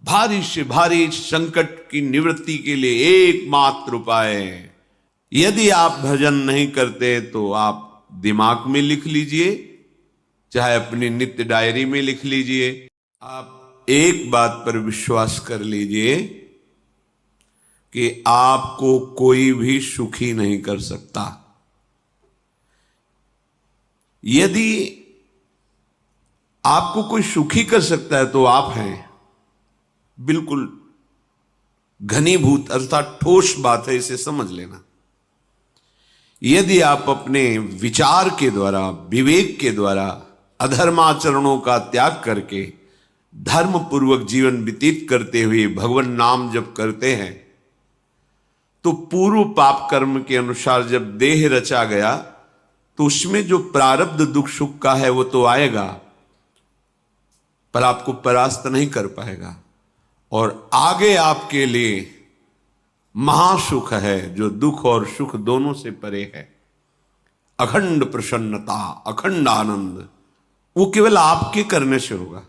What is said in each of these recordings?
भारी से भारी संकट की निवृत्ति के लिए एकमात्र उपाय है। यदि आप भजन नहीं करते तो आप दिमाग में लिख लीजिए, चाहे अपनी नित्य डायरी में लिख लीजिए। आप एक बात पर विश्वास कर लीजिए कि आपको कोई भी सुखी नहीं कर सकता। यदि आपको कोई सुखी कर सकता है तो आप हैं। बिल्कुल घनीभूत अर्थात ठोस बात है, इसे समझ लेना। यदि आप अपने विचार के द्वारा, विवेक के द्वारा अधर्माचरणों का त्याग करके धर्म पूर्वक जीवन व्यतीत करते हुए भगवान नाम जप करते हैं, तो पूर्व पाप कर्म के अनुसार जब देह रचा गया तो उसमें जो प्रारब्ध दुख सुख का है वो तो आएगा, पर आपको परास्त नहीं कर पाएगा। और आगे आपके लिए महासुख है जो दुख और सुख दोनों से परे है। अखंड प्रसन्नता, अखंड आनंद, वो केवल आपके करने से होगा।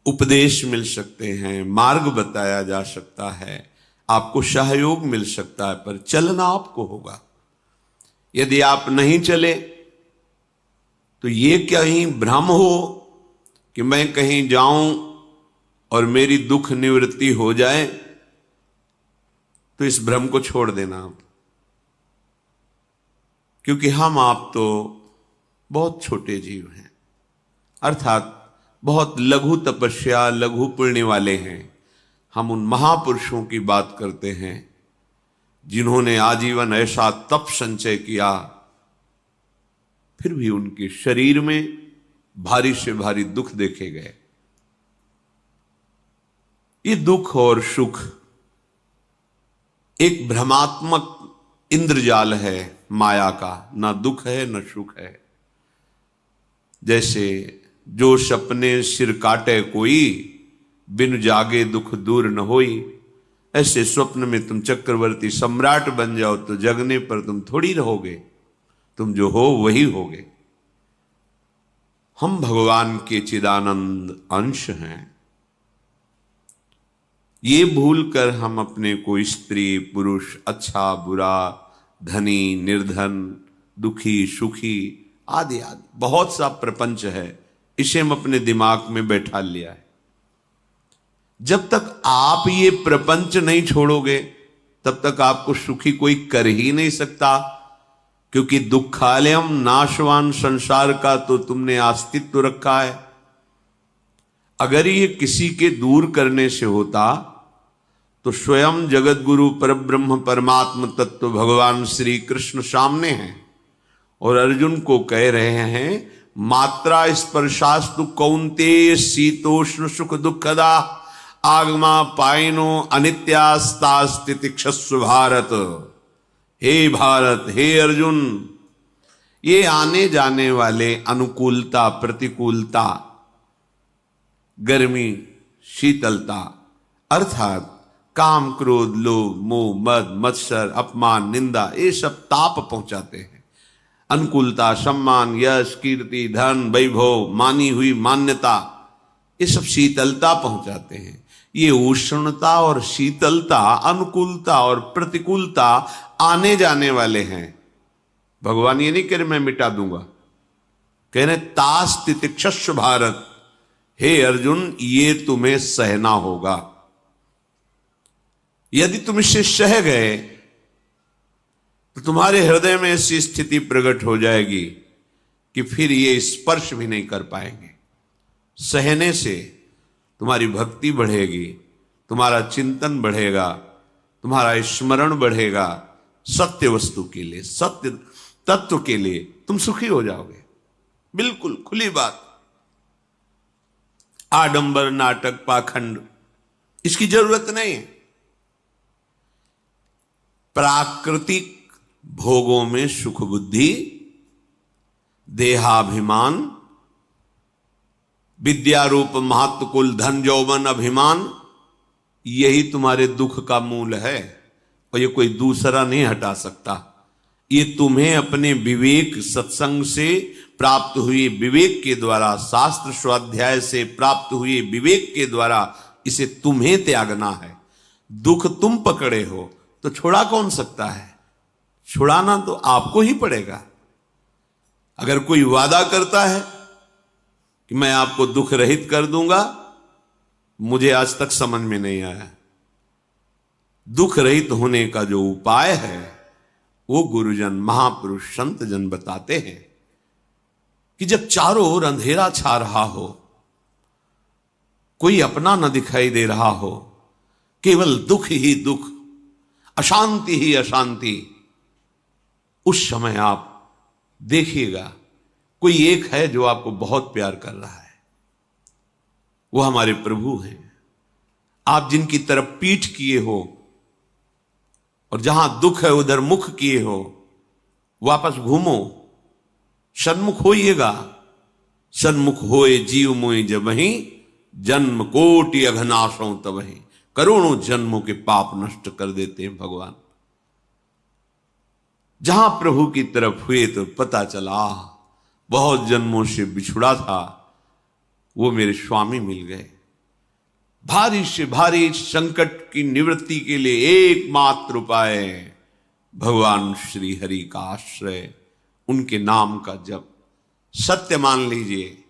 उपदेश मिल सकते हैं, मार्ग बताया जा सकता है, आपको सहयोग मिल सकता है, पर चलना आपको होगा। यदि आप नहीं चले तो ये कहीं भ्रम हो कि मैं कहीं जाऊं और मेरी दुख निवृत्ति हो जाए, तो इस भ्रम को छोड़ देना आप। क्योंकि हम आप तो बहुत छोटे जीव हैं, अर्थात बहुत लघु तपस्या, लघु पुण्य वाले हैं। हम उन महापुरुषों की बात करते हैं जिन्होंने आजीवन ऐसा तप संचय किया, फिर भी उनके शरीर में भारी से भारी दुख देखे गए। ये दुख और सुख एक भ्रमात्मक इंद्रजाल है माया का, ना दुख है न सुख है। जैसे जो सपने सिर काटे कोई, बिन जागे दुख दूर न होई। ऐसे स्वप्न में तुम चक्रवर्ती सम्राट बन जाओ तो जगने पर तुम थोड़ी रहोगे, तुम जो हो वही होगे। हम भगवान के चिदानंद अंश हैं। ये भूलकर हम अपने को स्त्री पुरुष, अच्छा बुरा, धनी निर्धन, दुखी सुखी आदि आदि बहुत सा प्रपंच है, इसे हम अपने दिमाग में बैठा लिया है। जब तक आप ये प्रपंच नहीं छोड़ोगे तब तक आपको सुखी कोई कर ही नहीं सकता, क्योंकि दुखालयम नाशवान संसार का तो तुमने अस्तित्व रखा है। अगर ये किसी के दूर करने से होता तो स्वयं जगत गुरु परब्रह्म परमात्म तत्व भगवान श्री कृष्ण सामने हैं और अर्जुन को कह रहे हैं, मात्रा स्पर्शास्तु कौन्तेय शीतोष्ण सुख दुखदा आगमा पायनो अनित्यास्तास्तितिक्षस्व भारत। हे भारत, हे अर्जुन, ये आने जाने वाले अनुकूलता प्रतिकूलता, गर्मी शीतलता, अर्थात काम क्रोध लोभ मोह मद मत्सर अपमान निंदा, ये सब ताप पहुंचाते हैं। अनुकूलता सम्मान यश कीर्ति धन वैभव मानी हुई मान्यता, ये सब शीतलता पहुंचाते हैं। ये उष्णता और शीतलता, अनुकूलता और प्रतिकूलता आने जाने वाले हैं। भगवान ये नहीं कह रहे मैं मिटा दूंगा, कह रहे तास्तितिक्षस्व भारत। हे अर्जुन, ये तुम्हें सहना होगा। यदि तुम इसे सह गए तो तुम्हारे हृदय में ऐसी स्थिति प्रकट हो जाएगी कि फिर ये स्पर्श भी नहीं कर पाएंगे। सहने से तुम्हारी भक्ति बढ़ेगी, तुम्हारा चिंतन बढ़ेगा, तुम्हारा स्मरण बढ़ेगा, सत्य वस्तु के लिए, सत्य तत्व के लिए तुम सुखी हो जाओगे। बिल्कुल खुली बात। आडंबर नाटक पाखंड इसकी जरूरत नहीं है। प्राकृतिक भोगों में सुख बुद्धि, देहाभिमान, विद्यारूप महत्व कुल धन यौवन अभिमान, यही तुम्हारे दुख का मूल है और ये कोई दूसरा नहीं हटा सकता। ये तुम्हें अपने विवेक सत्संग से प्राप्त हुए विवेक के द्वारा, शास्त्र स्वाध्याय से प्राप्त हुए विवेक के द्वारा इसे तुम्हें त्यागना है। दुख तुम पकड़े हो तो छोड़ा कौन सकता है? छुड़ाना तो आपको ही पड़ेगा। अगर कोई वादा करता है कि मैं आपको दुख रहित कर दूंगा, मुझे आज तक समझ में नहीं आया। दुख रहित होने का जो उपाय है वो गुरुजन, महापुरुष, संत जन बताते हैं कि जब चारों ओर अंधेरा छा रहा हो, कोई अपना न दिखाई दे रहा हो, केवल दुख ही दुख, अशांति ही अशांति, उस समय आप देखिएगा कोई एक है जो आपको बहुत प्यार कर रहा है। वो हमारे प्रभु हैं। आप जिनकी तरफ पीठ किए हो और जहां दुख है उधर मुख किए हो, वापस घूमो, सन्मुख होइएगा। सन्मुख होए जीव मोहि जबहि, जन्म कोटि अघनाशों तबहि। करोड़ों जन्मों के पाप नष्ट कर देते हैं भगवान। जहां प्रभु की तरफ हुए तो पता चला बहुत जन्मों से बिछुड़ा था, वो मेरे स्वामी मिल गए। भारी से भारी संकट की निवृत्ति के लिए एकमात्र उपाय भगवान श्री हरि का आश्रय, उनके नाम का जप। सत्य मान लीजिए,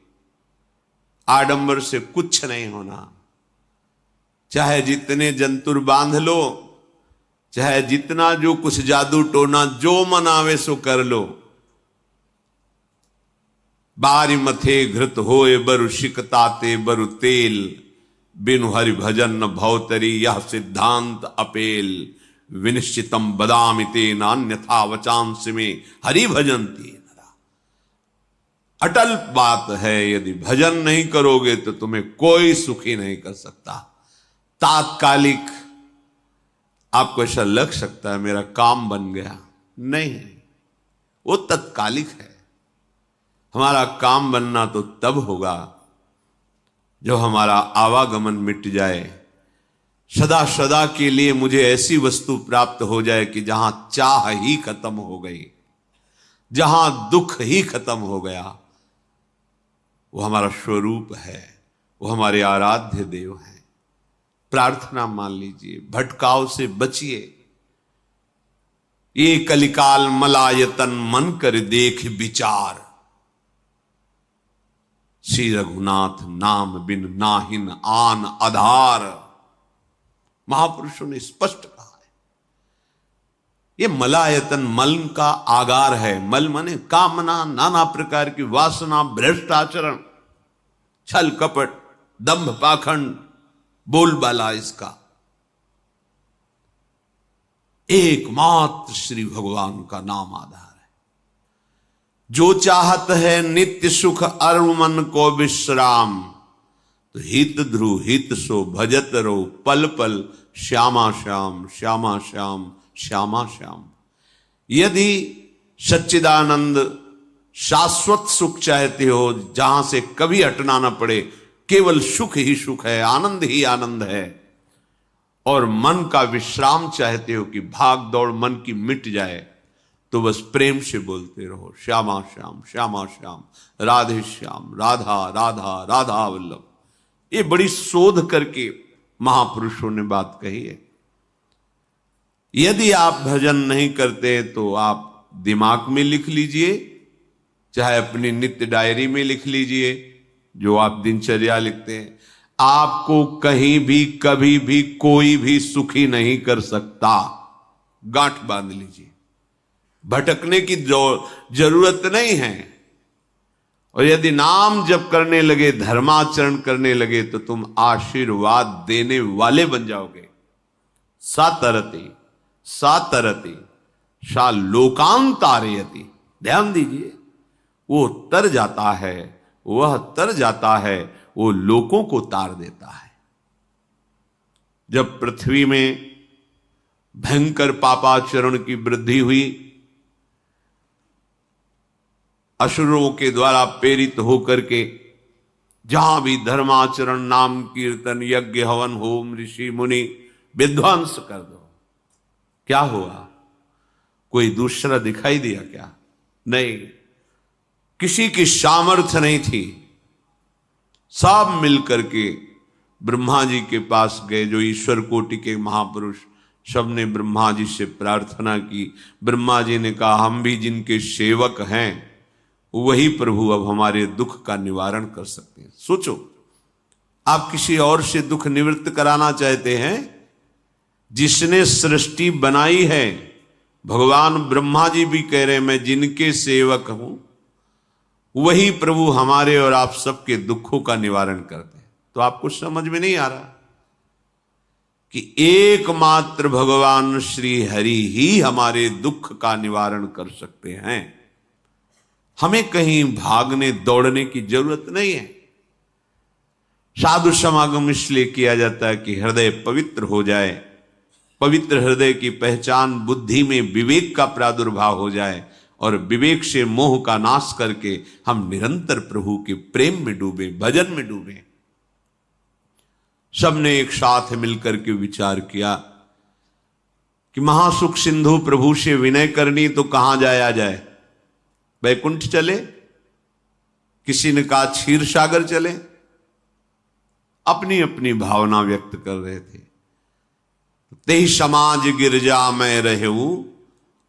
आडंबर से कुछ नहीं होना। चाहे जितने जंतुर बांध लो, चाहे जितना जो कुछ जादू टोना जो मन आवे सो कर लो, बारी मथे घृत होए बरु शिकताते बरु तेल, बिनु हरि भजन न भवतरी यह सिद्धांत अपेल। विनिश्चितम बदामि तेन अन्यथा वचांस में हरि भजन्ति नरा। अटल बात है, यदि भजन नहीं करोगे तो तुम्हें कोई सुखी नहीं कर सकता। तात्कालिक आपको ऐसा लग सकता है मेरा काम बन गया, नहीं, वो तत्कालिक है। हमारा काम बनना तो तब होगा जब हमारा आवागमन मिट जाए, सदा सदा के लिए मुझे ऐसी वस्तु प्राप्त हो जाए कि जहां चाह ही खत्म हो गई, जहां दुख ही खत्म हो गया। वो हमारा स्वरूप है, वो हमारे आराध्य देव हैं। प्रार्थना मान लीजिए, भटकाव से बचिए। ये कलिकाल मलायतन मन कर देख विचार, श्री रघुनाथ नाम बिन नाहिन आन आधार। महापुरुषों ने स्पष्ट कहा है। ये मलायतन मल का आगार है। मल माने कामना, नाना प्रकार की वासना, भ्रष्ट आचरण, छल कपट, दंभ पाखंड, बोलबाला, इसका एकमात्र श्री भगवान का नाम आधार है। जो चाहत है नित्य सुख अर मन को विश्राम, तो हित ध्रुव हित सो भजत रो पल पल श्यामा श्याम श्यामा श्याम श्यामा श्याम। यदि सच्चिदानंद शाश्वत सुख चाहते हो, जहां से कभी हटना ना पड़े, केवल सुख ही सुख है, आनंद ही आनंद है, और मन का विश्राम चाहते हो कि भाग दौड़ मन की मिट जाए, तो बस प्रेम से बोलते रहो श्यामा श्याम श्यामा श्याम, राधे श्याम, राधा राधा राधा वल्लभ। ये बड़ी शोध करके महापुरुषों ने बात कही है। यदि आप भजन नहीं करते तो आप दिमाग में लिख लीजिए, चाहे अपनी नित्य डायरी में लिख लीजिए, जो आप दिनचर्या लिखते हैं। आपको कहीं भी कभी भी कोई भी सुखी नहीं कर सकता। गांठ बांध लीजिए, भटकने की जरूरत नहीं है। और यदि नाम जप करने लगे, धर्माचरण करने लगे, तो तुम आशीर्वाद देने वाले बन जाओगे। सातरति सातरति सा लोकांतारयति। ध्यान दीजिए, वो तर जाता है, वह तर जाता है, वो लोकों को तार देता है। जब पृथ्वी में भयंकर पापाचरण की वृद्धि हुई, असुरों के द्वारा प्रेरित होकर के जहां भी धर्माचरण, नाम कीर्तन, यज्ञ, हवन, होम, ऋषि मुनि विध्वंस कर दो, क्या हुआ? कोई दूसरा दिखाई दिया क्या? नहीं। किसी की सामर्थ्य नहीं थी। सब मिलकर के ब्रह्मा जी के पास गए, जो ईश्वर कोटि के महापुरुष, सबने ब्रह्मा जी से प्रार्थना की। ब्रह्मा जी ने कहा, हम भी जिनके सेवक हैं वही प्रभु अब हमारे दुख का निवारण कर सकते हैं। सोचो, आप किसी और से दुख निवृत्त कराना चाहते हैं? जिसने सृष्टि बनाई है, भगवान ब्रह्मा जी भी कह रहे हैं मैं जिनके सेवक हूं वही प्रभु हमारे और आप सबके दुखों का निवारण करते हैं। तो आपको समझ में नहीं आ रहा कि एकमात्र भगवान श्री हरि ही हमारे दुख का निवारण कर सकते हैं। हमें कहीं भागने दौड़ने की जरूरत नहीं है। साधु समागम इसलिए किया जाता है कि हृदय पवित्र हो जाए। पवित्र हृदय की पहचान बुद्धि में विवेक का प्रादुर्भाव हो जाए और विवेक से मोह का नाश करके हम निरंतर प्रभु के प्रेम में डूबे, भजन में डूबे। सबने एक साथ मिलकर के विचार किया कि महासुख सिंधु प्रभु से विनय करनी तो कहां जाया जाए? वैकुंठ चले, किसी ने कहा क्षीर सागर चले। अपनी अपनी भावना व्यक्त कर रहे थे। तेहि समाज गिरजा में रहेऊ,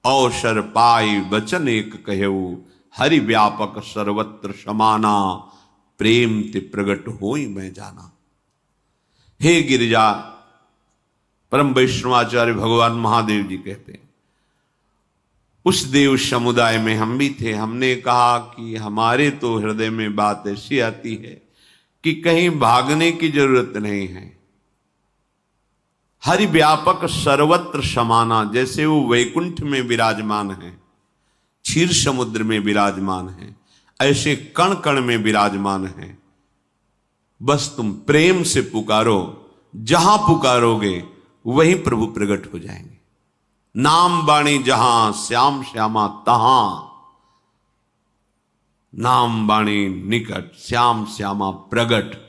अवसर पाई वचन एक कहेऊ, हरि व्यापक सर्वत्र समाना, प्रेम ते प्रगट होई मैं जाना। हे गिरिजा, परम वैष्णवाचार्य भगवान महादेव जी कहते हैं, उस देव समुदाय में हम भी थे। हमने कहा कि हमारे तो हृदय में बात ऐसी आती है कि कहीं भागने की जरूरत नहीं है। हरि व्यापक सर्वत्र समाना, जैसे वो वैकुंठ में विराजमान है, क्षीर समुद्र में विराजमान है, ऐसे कण कण में विराजमान है। बस तुम प्रेम से पुकारो, जहां पुकारोगे वहीं प्रभु प्रकट हो जाएंगे। नाम बाणी जहां श्याम श्यामा तहां, नाम बाणी निकट श्याम श्यामा प्रगट।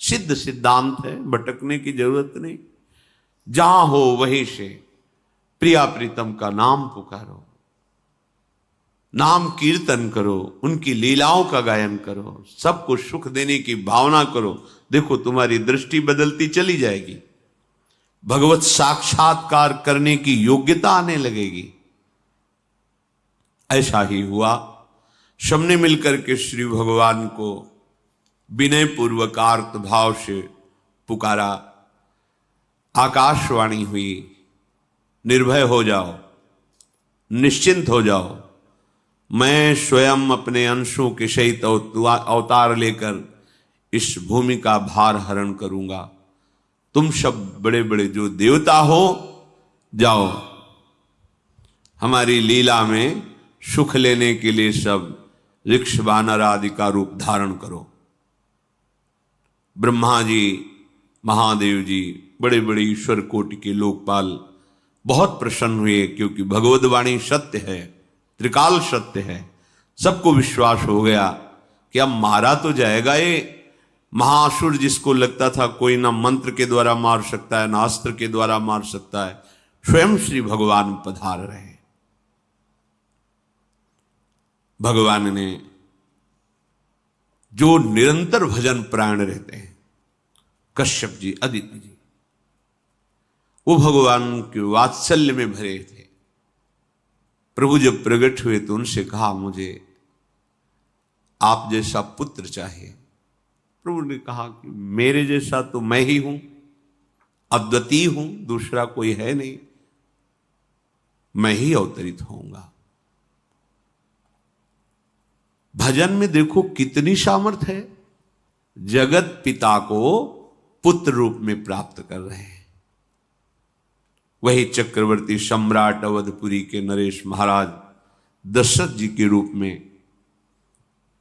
सिद्ध सिद्धांत है, भटकने की जरूरत नहीं। जहां हो वहीं से प्रिया प्रीतम का नाम पुकारो, नाम कीर्तन करो, उनकी लीलाओं का गायन करो, सबको सुख देने की भावना करो। देखो तुम्हारी दृष्टि बदलती चली जाएगी, भगवत साक्षात्कार करने की योग्यता आने लगेगी। ऐसा ही हुआ। सबने मिलकर के श्री भगवान को विनय पूर्वक आर्त भाव से पुकारा। आकाशवाणी हुई, निर्भय हो जाओ, निश्चिंत हो जाओ, मैं स्वयं अपने अंशों के सहित अवतार लेकर इस भूमि का भार हरण करूंगा। तुम सब बड़े बड़े जो देवता हो, जाओ हमारी लीला में सुख लेने के लिए सब ऋक्ष वानर आदि का रूप धारण करो। ब्रह्मा जी, महादेव जी, बड़े बड़े ईश्वर कोटि के लोकपाल बहुत प्रसन्न हुए, क्योंकि भगवद वाणी सत्य है, त्रिकाल सत्य है। सबको विश्वास हो गया कि अब मारा तो जाएगा ये महासुर, जिसको लगता था कोई ना मंत्र के द्वारा मार सकता है ना अस्त्र के द्वारा मार सकता है। स्वयं श्री भगवान पधार रहे। भगवान ने जो निरंतर भजन प्राण रहते हैं, कश्यप जी, अदिति जी, वो भगवान के वात्सल्य में भरे थे। प्रभु जब प्रकट हुए तो उनसे कहा, मुझे आप जैसा पुत्र चाहिए। प्रभु ने कहा कि मेरे जैसा तो मैं ही हूं, अद्वितीय हूं, दूसरा कोई है नहीं, मैं ही अवतरित होऊंगा। भजन में देखो कितनी सामर्थ्य है। जगत पिता को पुत्र रूप में प्राप्त कर रहे हैं। वही चक्रवर्ती सम्राट अवधपुरी के नरेश महाराज दशरथ जी के रूप में,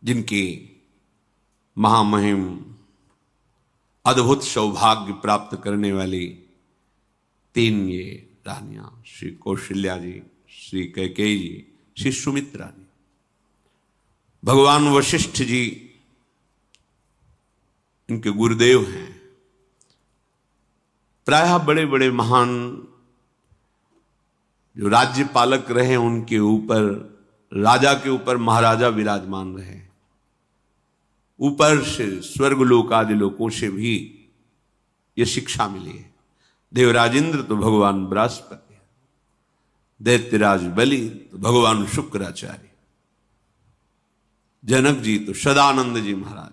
जिनकी महामहिम अद्भुत सौभाग्य प्राप्त करने वाली तीन ये रानियां, श्री कौशल्या जी, श्री कैकेयी जी, श्री सुमित्रा जी। भगवान वशिष्ठ जी इनके गुरुदेव हैं। प्रायः बड़े बड़े महान जो राज्य पालक रहे, उनके ऊपर राजा के ऊपर महाराजा विराजमान रहे, ऊपर से स्वर्गलोक आदि लोकों से भी ये शिक्षा मिली है। देवराजेंद्र तो भगवान बृहस्पति, दैत्यराज बलि तो भगवान शुक्राचार्य, जनक जी तो सदानंद जी महाराज,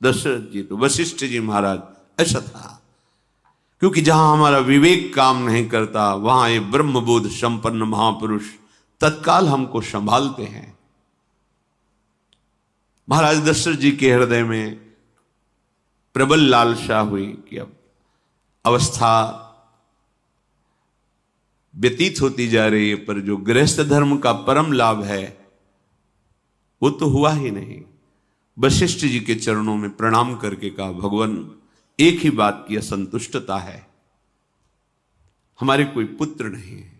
दशरथ जी तो वशिष्ठ जी महाराज। ऐसा था, क्योंकि जहां हमारा विवेक काम नहीं करता वहां ये ब्रह्मबोध संपन्न महापुरुष तत्काल हमको संभालते हैं। महाराज दशरथ जी के हृदय में प्रबल लालसा हुई कि अब अवस्था व्यतीत होती जा रही है, पर जो गृहस्थ धर्म का परम लाभ है वो तो हुआ ही नहीं। वशिष्ठ जी के चरणों में प्रणाम करके कहा, भगवान एक ही बात की असंतुष्टता है, हमारे कोई पुत्र नहीं है।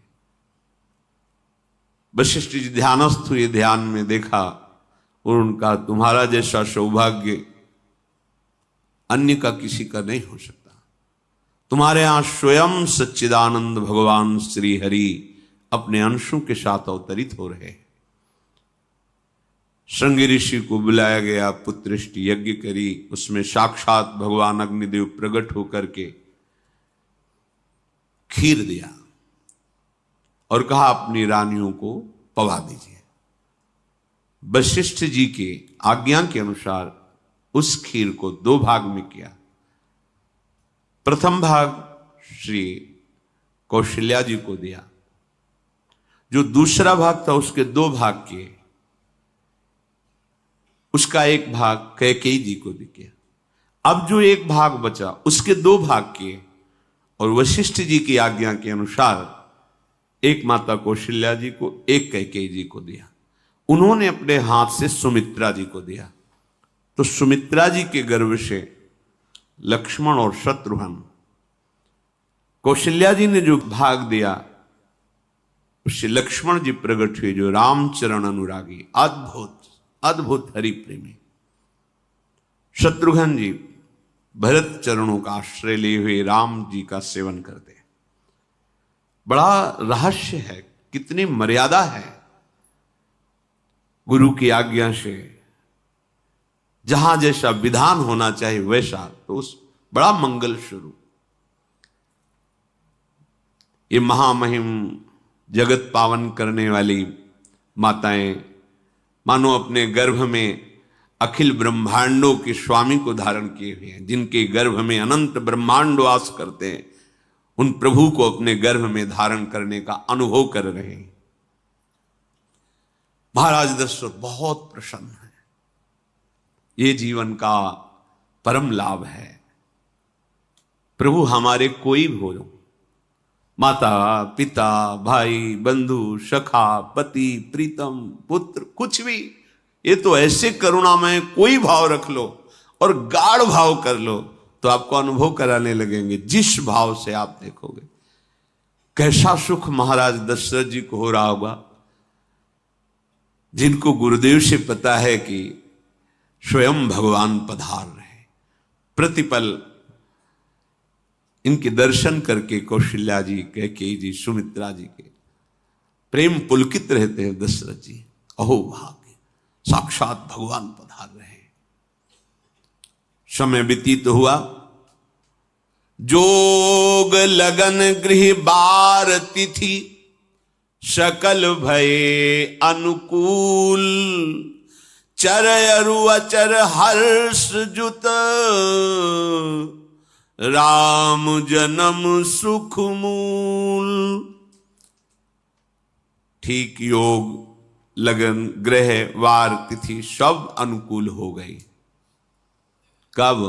वशिष्ठ जी ध्यानस्थ हुए, ध्यान में देखा और उनका, तुम्हारा जैसा सौभाग्य अन्य का किसी का नहीं हो सकता। तुम्हारे यहां स्वयं सच्चिदानंद भगवान श्री हरि अपने अंशों के साथ अवतरित हो रहे हैं। श्रृंगी ऋषि को बुलाया गया, पुत्रेष्टि यज्ञ करी, उसमें साक्षात भगवान अग्निदेव प्रकट होकर के खीर दिया और कहा अपनी रानियों को पवा दीजिए। वशिष्ठ जी के आज्ञा के अनुसार उस खीर को 2 भाग में किया। प्रथम भाग श्री कौशल्या जी को दिया, जो दूसरा भाग था उसके 2 भाग किए, उसका 1 भाग कैकेयी जी को दिया। अब जो 1 भाग बचा उसके 2 भाग किए और वशिष्ठ जी की आज्ञा के अनुसार एक माता कौशल्या जी को, एक कैकेयी जी को दिया। उन्होंने अपने हाथ से सुमित्रा जी को दिया, तो सुमित्रा जी के गर्भ से लक्ष्मण और शत्रुघ्न, कौशल्या जी ने जो भाग दिया उससे लक्ष्मण जी प्रकट हुए, जो रामचरण अनुरागी, अद्भुत अद्भुत हरि प्रेमी। शत्रुघ्न जी भरत चरणों का आश्रय लिए हुए राम जी का सेवन करते। बड़ा रहस्य है, कितनी मर्यादा है गुरु की आज्ञा से। जहां जैसा विधान होना चाहिए वैसा, तो उस बड़ा मंगल शुरू। ये महामहिम जगत पावन करने वाली माताएं मानो अपने गर्भ में अखिल ब्रह्मांडों के स्वामी को धारण किए हुए हैं, जिनके गर्भ में अनंत ब्रह्मांड वास करते हैं, उन प्रभु को अपने गर्भ में धारण करने का अनुभव कर रहे हैं। महाराज दशरथ बहुत प्रसन्न है। ये जीवन का परम लाभ है। प्रभु हमारे कोई भी हो, माता पिता भाई बंधु सखा पति प्रीतम पुत्र, कुछ भी, ये तो ऐसे करुणामय कोई भाव रख लो और गाढ़ भाव कर लो तो आपको अनुभव कराने लगेंगे। जिस भाव से आप देखोगे कैसा सुख महाराज दशरथ जी को हो रहा होगा, जिनको गुरुदेव से पता है कि स्वयं भगवान पधार रहे। प्रतिपल इनके दर्शन करके कौशल्या जी, कैकेयी जी, सुमित्रा जी के प्रेम पुलकित रहते हैं। दशरथ जी, अहो भाग्य, साक्षात भगवान पधार रहे। समय व्यतीत हुआ, जोग लगन गृह बार तिथि, सकल भये अनुकूल, चर अरु अचर हर्ष जुत, राम जन्म सुख मूल। ठीक योग लगन ग्रह वार तिथि सब अनुकूल हो गई। कब?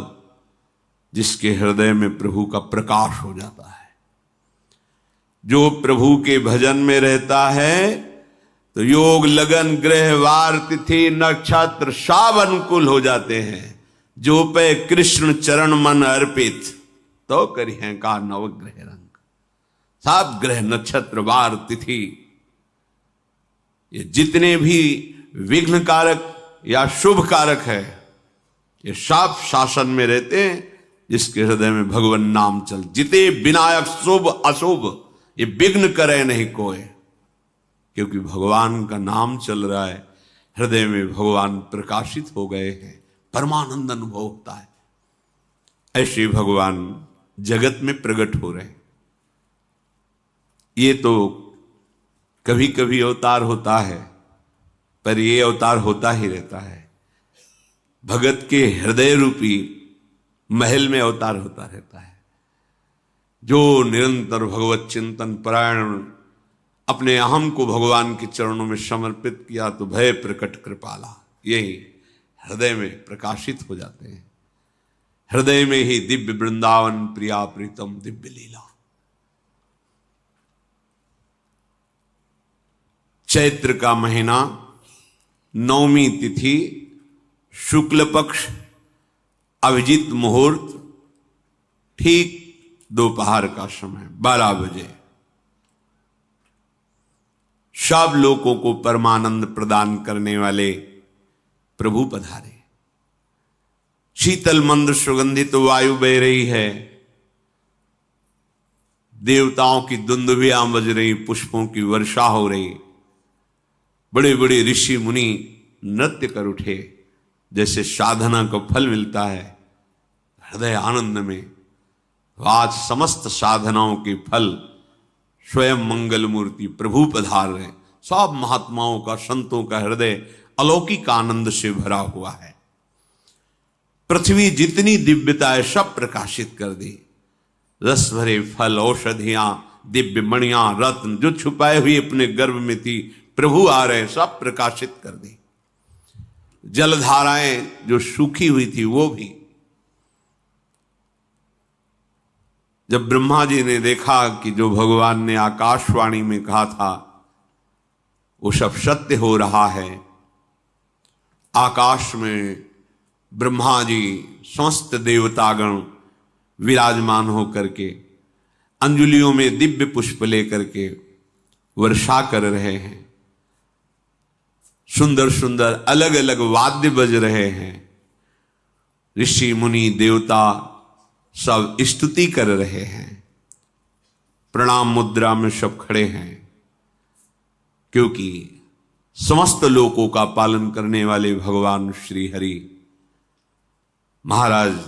जिसके हृदय में प्रभु का प्रकाश हो जाता है। जो प्रभु के भजन में रहता है तो योग लगन ग्रह वार तिथि नक्षत्र सब अनुकूल हो जाते हैं। जो पे कृष्ण चरण मन अर्पित, तो करी हैं का नवग्रह रंग। सब ग्रह नक्षत्र वार तिथि, ये जितने भी विघ्न कारक या शुभ कारक है, ये सब शासन में रहते हैं जिसके हृदय में भगवान नाम चल। जिते विनायक शुभ अशुभ, ये विघ्न करे नहीं कोई। क्योंकि भगवान का नाम चल रहा है, हृदय में भगवान प्रकाशित हो गए हैं, परमानंद अनुभव होता है। ऐसे भगवान जगत में प्रकट हो रहे हैं। ये तो कभी कभी अवतार होता है, पर ये अवतार होता ही रहता है। भगत के हृदय रूपी महल में अवतार होता रहता है। जो निरंतर भगवत चिंतन परायण अपने अहम को भगवान के चरणों में समर्पित किया तो भय प्रकट कृपाला, यही हृदय में प्रकाशित हो जाते हैं। हृदय में ही दिव्य वृंदावन प्रिया प्रीतम दिव्य लीला। चैत्र का महीना, नवमी तिथि, शुक्ल पक्ष, अभिजीत मुहूर्त, ठीक दोपहर का समय 12 बजे सब लोगों को परमानंद प्रदान करने वाले प्रभु पधारे। शीतल मंद सुगंधित वायु बह रही है, देवताओं की दुंदुभियां बज रही, पुष्पों की वर्षा हो रही, बड़े बड़े ऋषि मुनि नृत्य कर उठे। जैसे साधना को फल मिलता है हृदय आनंद में, आज समस्त साधनाओं के फल स्वयं मंगल मूर्ति प्रभु पधार रहे। सब महात्माओं का, संतों का हृदय अलौकिक आनंद से भरा हुआ है। पृथ्वी जितनी दिव्यता है सब प्रकाशित कर दी। रस भरे फल, औषधियां, दिव्य मणियां, रत्न जो छुपाए हुए अपने गर्भ में थी, प्रभु आ रहे, सब प्रकाशित कर दी। जलधाराएं जो सूखी हुई थी वो भी। जब ब्रह्मा जी ने देखा कि जो भगवान ने आकाशवाणी में कहा था वो सब सत्य हो रहा है, आकाश में ब्रह्मा जी समस्त देवतागण विराजमान होकर के अंजलियों में दिव्य पुष्प लेकर के वर्षा कर रहे हैं, सुंदर सुंदर अलग अलग वाद्य बज रहे हैं, ऋषि मुनि देवता सब स्तुति कर रहे हैं, प्रणाम मुद्रा में सब खड़े हैं। क्योंकि समस्त लोकों का पालन करने वाले भगवान श्री हरि महाराज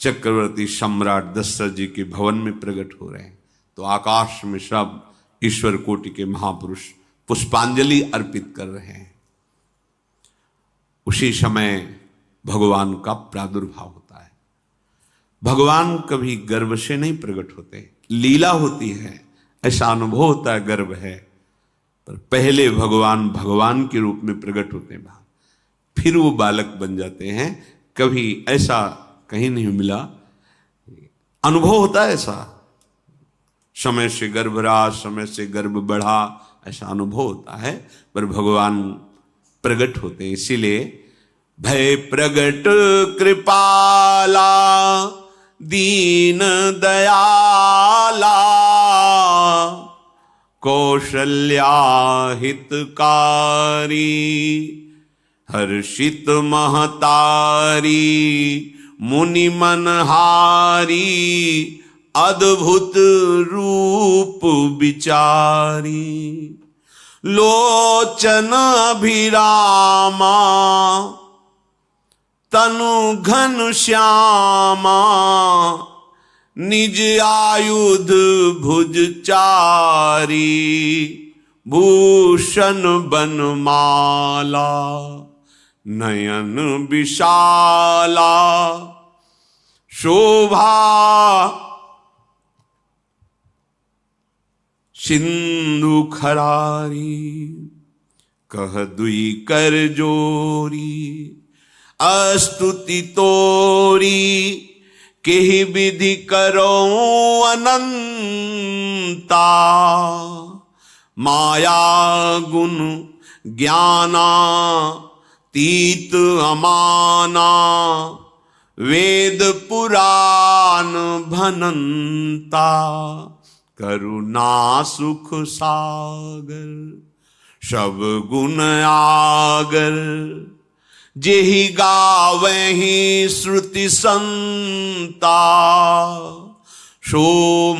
चक्रवर्ती सम्राट दशरथ जी के भवन में प्रकट हो रहे हैं। तो आकाश में सब ईश्वर कोटि के महापुरुष पुष्पांजलि अर्पित कर रहे हैं। उसी समय भगवान का प्रादुर्भाव होता है। भगवान कभी गर्भ से नहीं प्रकट होते, लीला होती है, ऐसा अनुभव होता है गर्भ है, पर पहले भगवान भगवान के रूप में प्रकट होते हैं, फिर वो बालक बन जाते हैं। कभी ऐसा कहीं नहीं मिला, अनुभव होता है ऐसा, समय से गर्भ रहा, समय से गर्भ बढ़ा, ऐसा अनुभव होता है, पर भगवान प्रकट होते हैं। इसीलिए भय प्रगट कृपाला दीन दयाला कौशल्या हितकारी हर्षित महतारी मुनि मनहारी अद्भुत रूप विचारी लोचन अभिरामा तनु घन श्यामा निज आयुध भुज चारी भूषण बनमाला नयन विशाला शोभा सिंधु खरारी कह दुई कर जोरी अस्तुति तोरी केहि विधि करो अनंता माया गुण ज्ञाना तीत अमाना वेद पुराण भनंता करुणा सुख सागर सब गुण आगर जेहि गावहि श्रुति संता सो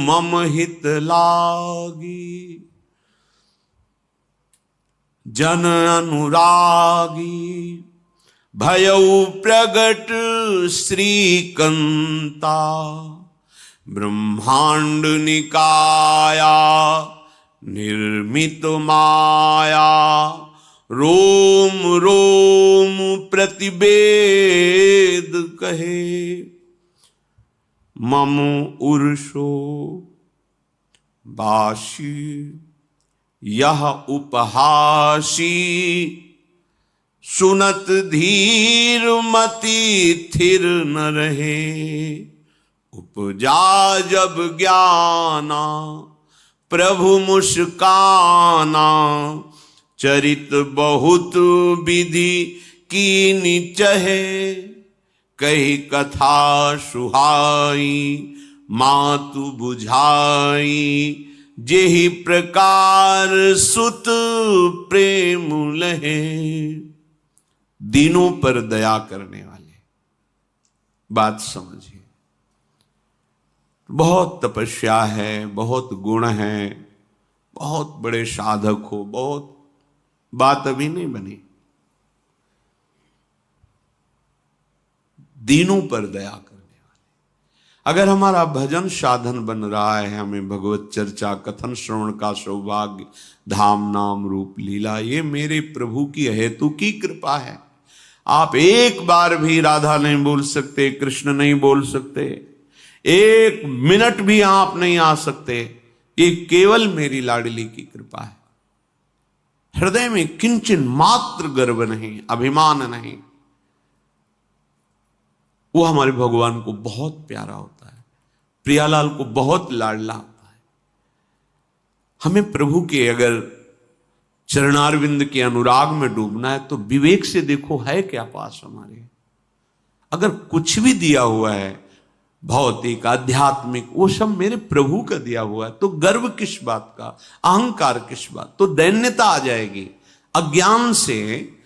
मम हित लागी। जन अनुरागी भयउ प्रगट श्रीकंता ब्रह्मांड निकाया निर्मित माया रोम रोम प्रतिवेद कहे मम उर्षो बाशी यह उपहासी सुनत धीर मति थिर न रहे उपजा जब ज्ञाना प्रभु मुस्काना चरित बहुत विधि कीनी चहे कही कथा सुहाई मातु बुझाई जेहि प्रकार सुत प्रेम लहे। दीनों पर दया करने वाले, बात समझिए। बहुत तपस्या है, बहुत गुण है, बहुत बड़े साधक हो, बहुत बात अभी नहीं बनी। दीनों पर दया करने वाले। अगर हमारा भजन साधन बन रहा है, हमें भगवत चर्चा कथन श्रवण का सौभाग्य, धाम नाम रूप लीला, ये मेरे प्रभु की हेतु की कृपा है। आप एक बार भी राधा नहीं बोल सकते, कृष्ण नहीं बोल सकते, एक मिनट भी आप नहीं आ सकते, ये केवल मेरी लाडली की कृपा है। हृदय में किंचन मात्र गर्व नहीं, अभिमान नहीं। वो हमारे भगवान को बहुत प्यारा होता है, प्रियालाल को बहुत लाडला होता है। हमें प्रभु के अगर चरणारविंद के अनुराग में डूबना है तो विवेक से देखो है क्या पास हमारे। अगर कुछ भी दिया हुआ है भौतिक आध्यात्मिक, वो सब मेरे प्रभु का दिया हुआ है, तो गर्व किस बात का, अहंकार किस बात, तो दैन्यता आ जाएगी। अज्ञान से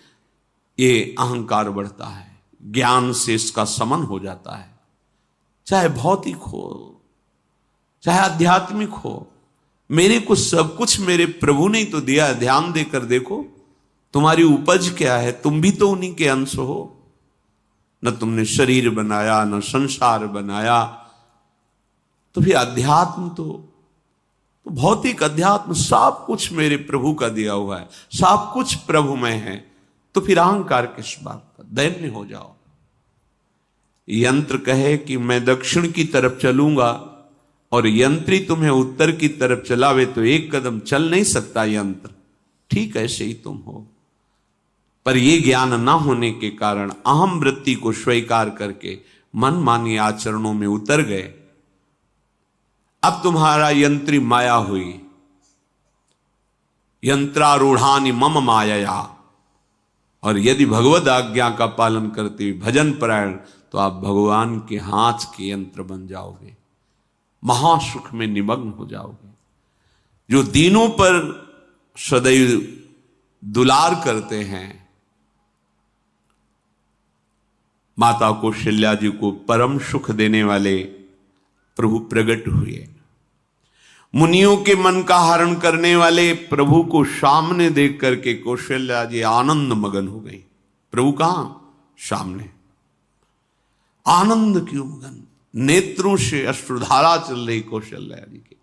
ये अहंकार बढ़ता है, ज्ञान से इसका समन हो जाता है। चाहे भौतिक हो चाहे आध्यात्मिक हो, मेरे को सब कुछ मेरे प्रभु ने तो दिया है। ध्यान देकर देखो तुम्हारी उपज क्या है, तुम भी तो उन्हीं के अंश हो। न तुमने शरीर बनाया, न संसार बनाया, तो फिर अध्यात्म तो भौतिक अध्यात्म सब कुछ मेरे प्रभु का दिया हुआ है, सब कुछ प्रभु में है, तो फिर अहंकार किस बात का, दैन्य हो जाओ। यंत्र कहे कि मैं दक्षिण की तरफ चलूंगा और यंत्री तुम्हें उत्तर की तरफ चलावे तो एक कदम चल नहीं सकता यंत्र, ठीक ऐसे ही तुम हो। पर यह ज्ञान ना होने के कारण अहम वृत्ति को स्वीकार करके मनमानी आचरणों में उतर गए। अब तुम्हारा यंत्री माया हुई, यंत्रारूढ़ानि मम मायया। और यदि भगवद आज्ञा का पालन करते हुए भजन परायण, तो आप भगवान के हाथ के यंत्र बन जाओगे, महासुख में निमग्न हो जाओगे। जो दीनों पर सदैव दुलार करते हैं, माता कौशल्या जी को परम सुख देने वाले प्रभु प्रकट हुए। मुनियों के मन का हरण करने वाले प्रभु को सामने देख करके कौशल्या जी आनंद मगन हो गई। प्रभु कहां? सामने। आनंद क्यों मगन? नेत्रों से अश्रुधारा चल रही कौशल्या जी के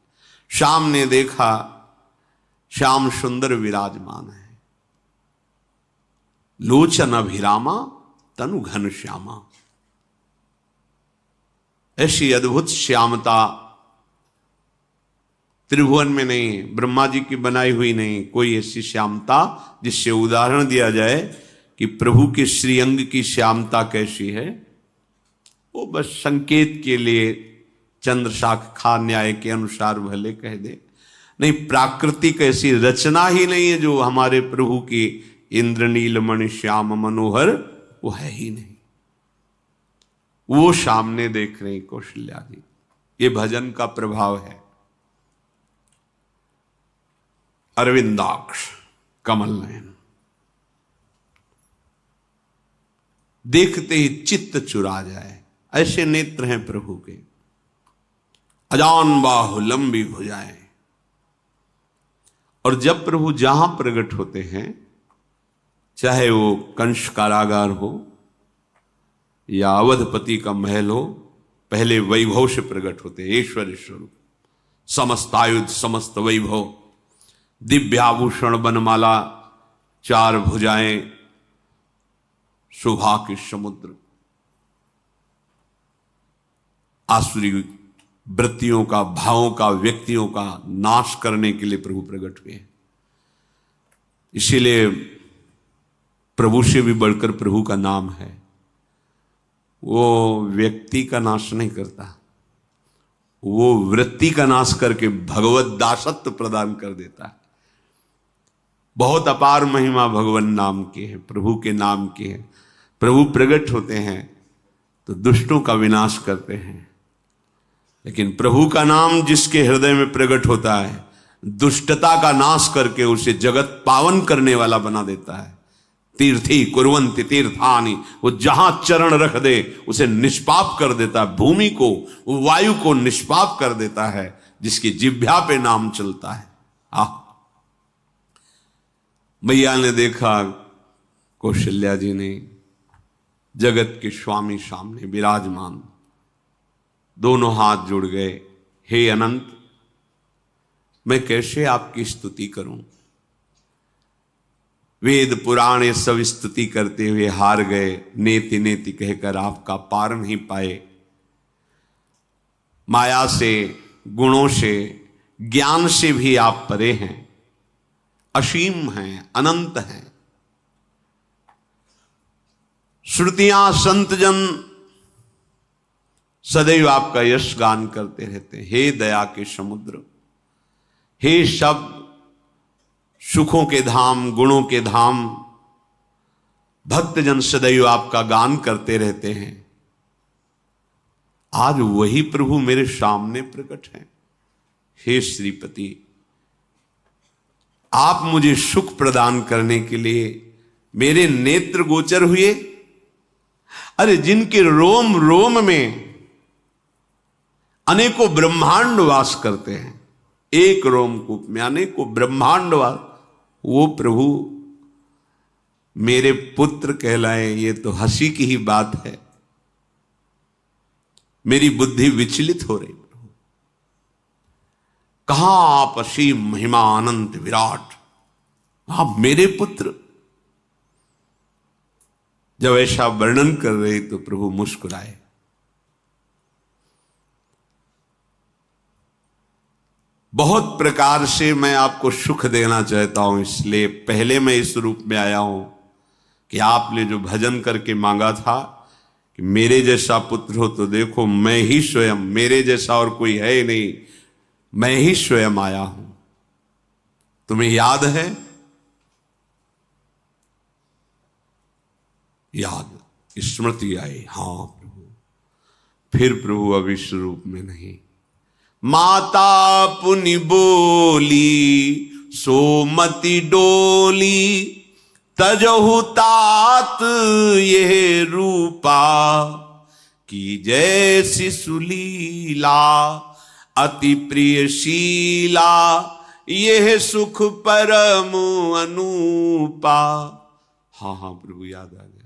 सामने देखा, श्याम सुंदर विराजमान है, लोचन अभिरामा तनु घन श्यामा। ऐसी अद्भुत श्यामता त्रिभुवन में नहीं, ब्रह्मा जी की बनाई हुई नहीं कोई ऐसी श्यामता जिससे उदाहरण दिया जाए कि प्रभु के श्रीअंग की श्यामता कैसी है। वो बस संकेत के लिए चंद्र शाखा न्याय के अनुसार भले कह दे, नहीं प्राकृतिक ऐसी रचना ही नहीं है जो हमारे प्रभु की इंद्रनीलमणि श्याम मनोहर वो है ही नहीं। वो सामने देख रहे कौशल्या जी, ये भजन का प्रभाव है। अरविंदाक्ष कमल नयन, देखते ही चित्त चुरा जाए, ऐसे नेत्र हैं प्रभु के। अजान बाहु लंबी भुजाएं। और जब प्रभु जहां प्रकट होते हैं चाहे वो कंस कारागार हो या अवधपति का महल हो, पहले वैभव से प्रकट होते हैं। ऐश्वर्य स्वरूप, समस्त आयुध, समस्त वैभव, दिव्य आभूषण, बनमाला, 4 भुजाएं, शोभा के समुद्र, आसुरी वृत्तियों का, भावों का, व्यक्तियों का नाश करने के लिए प्रभु प्रकट हुए हैं। इसीलिए प्रभु से भी बढ़कर प्रभु का नाम है। वो व्यक्ति का नाश नहीं करता, वो वृत्ति का नाश करके भगवत दासत्व प्रदान कर देता है। बहुत अपार महिमा भगवान नाम की है, प्रभु के नाम की है। प्रभु प्रकट होते हैं तो दुष्टों का विनाश करते हैं, लेकिन प्रभु का नाम जिसके हृदय में प्रकट होता है, दुष्टता का नाश करके उसे जगत पावन करने वाला बना देता है। तीर्थी कुर्वन्ति तीर्थानि, वो जहां चरण रख दे उसे निष्पाप कर देता है। भूमि को, वायु को निष्पाप कर देता है जिसकी जिह्वा पे नाम चलता है। मैया ने देखा, कौशल्या जी ने, जगत के स्वामी सामने विराजमान, दोनों हाथ जुड़ गए। हे अनंत, मैं कैसे आपकी स्तुति करूं? वेद पुराण ये सब स्तुति करते हुए हार गए, नेति नेति कहकर आपका पार नहीं पाए। माया से, गुणों से, ज्ञान से भी आप परे हैं, असीम हैं, अनंत हैं। श्रुतियां, संतजन सदैव आपका यश गान करते रहते हैं। हे दया के समुद्र, हे शब्द, सुखों के धाम, गुणों के धाम, भक्तजन सदैव आपका गान करते रहते हैं। आज वही प्रभु मेरे सामने प्रकट हैं। हे श्रीपति, आप मुझे सुख प्रदान करने के लिए मेरे नेत्र गोचर हुए। अरे जिनके रोम रोम में अनेकों ब्रह्मांड वास करते हैं, एक रोमकूप में अनेकों ब्रह्मांड वास, वो प्रभु मेरे पुत्र कहलाए, ये तो हंसी की ही बात है। मेरी बुद्धि विचलित हो रही। प्रभु कहां आप असीम महिमा अनंत विराट, आप मेरे पुत्र। जब ऐसा वर्णन कर रहे तो प्रभु मुस्कुराए। बहुत प्रकार से मैं आपको सुख देना चाहता हूं, इसलिए पहले मैं इस रूप में आया हूं कि आपने जो भजन करके मांगा था कि मेरे जैसा पुत्र हो, तो देखो मैं ही स्वयं, मेरे जैसा और कोई है ही नहीं, मैं ही स्वयं आया हूं। तुम्हें याद है? याद, स्मृति आई। हां प्रभु। फिर प्रभु अब इस रूप में नहीं। माता पुनि बोली सोमति डोली, तजहु तात ये रूपा, की जैसी सुलीला अति प्रियशीला, यह सुख परम अनूपा। हाँ हाँ प्रभु याद आ गया।